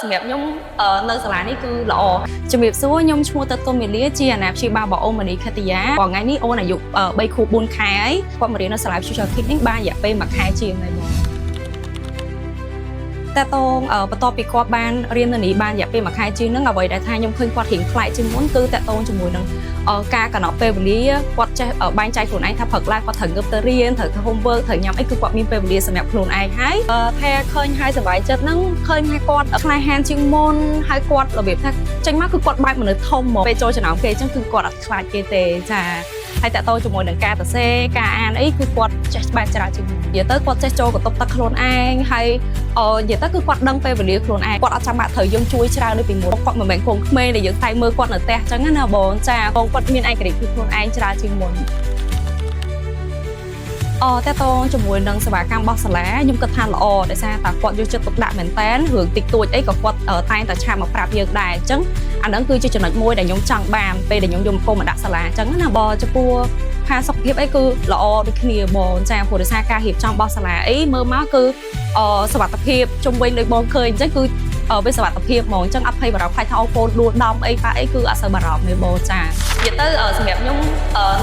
សម្រាប់ខ្ញុំនៅសាលានេះគឺល្អជំរាបសួរខ្ញុំឈ្មោះតតុមីលាជាអាណាព្យាបាលបងអូនមនីខេតយាថ្ងៃនេះអូនអាយុ3ខួប4ខែហើយគាត់មករៀននៅសាលា Future Kids នេះបានរយៈពេល1ខែជាងហើយបងតែតងបន្ទាប់ពីគាត់បានរៀននៅនេះបានរយៈពេល1ខែជាងហ្នឹងអ្វីដែលថាខ្ញុំឃើញគាត់រៀងខ្លាចជាងមុនគឺតកតងជាមួយនឹងការកំណត់ពេលវេលាគាត់ចេះបែងចែកខ្លួនឯងថាព្រឹកឡើងគាត់ត្រូវងើបទៅរៀនត្រូវធ្វើ homework ត្រូវញ៉ាំអីគឺគាត់មានពេលវេលាសម្រាប់ខ្លួនឯងហើយថាឃើញហើយសប្បាយចិត្តហ្នឹងឃើញថាគាត់ក្លាហានជាងមុនហើយគាត់របៀបថាចេញមកគឺគាត់បែបមនុស្សធំមកពេលចូលចំណោមគេអញ្ចឹងគឺគាត់អត់ខ្លាចគេទេចាហើយតកតងជាមួយនឹងការសរសេរការអានអីគឺគាត់ចេះបែបច្រើនជាងមុននិយាយទៅគាត់ចេះចូលកន្ទប់ទឹកខ្លួនឯងហើយនិយាយទៅគឺគាត់ដឹងពេលវេលាខ្លួនឯងគាត់អត់ចាំបាច់ត្រូវយើងជួយច្រើនដូចពីមុនគាត់មិនមែនកូនក្មេងដែលយើងតែមើលគាត់នៅផ្ទះអញ្ចឹងណាបងចាបងគាត់មានឯករាជ្យខ្លួនឯងច្រើនជាងមុនតើតងជាមួយនឹងសេវាកម្មរបស់សាលាខ្ញុំគិតថាល្អដោយសារតែគាត់យកចិត្តទុកដាក់មែនតើរឿងតិចតួចអីក៏គាត់តែងតែឆាប់មកប្រាប់យើងដែរអញ្ចឹងអាហ្នឹងគឺជាចំណុចមួយដែលខ្ញុំចង់បានពេលដែលខ្ញុំយកមកដាក់សាលាអញ្ចឹងណាបងចំពោះផាសុខភាពអីគឺល្អដូចគ្នាបងចាព្រោះដោយសារការរៀបចំរបស់សាលាអីមើលមកគឺសុវត្ថិភាពជុំវិញដោយបងឃើញអញ្ចឹងគឺវាសុវត្ថិភាពហ្មងអញ្ចឹងអត់ភ័យបារម្ភខ្លាចថាអូកូនដួលដំអីប៉ះអីគឺអត់សូវបារម្ភទេបងចានិយាយទៅសម្រាប់ខ្ញុំ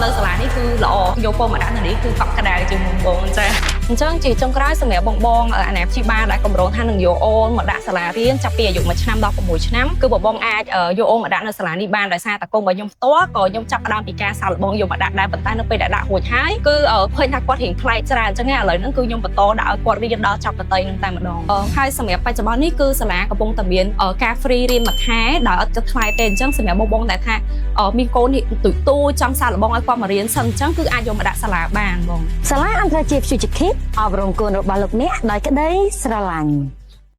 នៅសាលានេះគឺល្អយកកូនមកដាក់នៅនេះគឺកក់ក្ដៅជាងមុនបងចាអញ្ចឹងជាចុងក្រោយសម្រាប់បងអាណាព្យាបាលដែលកម្រងថានឹងយកអូនមកដាក់សាលារៀនចាប់ពីអាយុ1ឆ្នាំដល់6ឆ្នាំគឺបងអាចយកអូនមកដាក់នៅសាលានេះបានដោយសារតែកូនរបស់ខ្ញុំផ្ទាល់ក៏ខ្ញុំចាប់ផ្ដើមពីការសាកល្បងយកមកដាក់ដែរប៉ុន្តែនៅពេលដែលដាក់រួចហើយគឺឃើញថាគាត់រៀងប្លែកច្រើនអញ្ចឹងឥឡូវហ្នឹងគឺខ្ញុំបន្តដាក់ឲ្យគាត់រៀនដល់ចប់បន្តិចហ្នឹងតែម្ដងហើយសម្រាប់បច្ចុប្បន្ននេះគឺសាលាកំពុងតែមានការ free រៀនមួយខែដោយអត់គិតថ្លៃទេអញ្ចឹងសម្រាប់បងដែលថាមានកូននេះទូចង់សាកល្បងឲ្យគាត់មករៀនសិនអញ្ចឹងគឺអាចយកមកដាក់សាលាបានបងសាលាអន្តរជាតិ Future Kids អប់រំកូនរបស់លោកអ្នកដោយក្តីស្រឡាញ់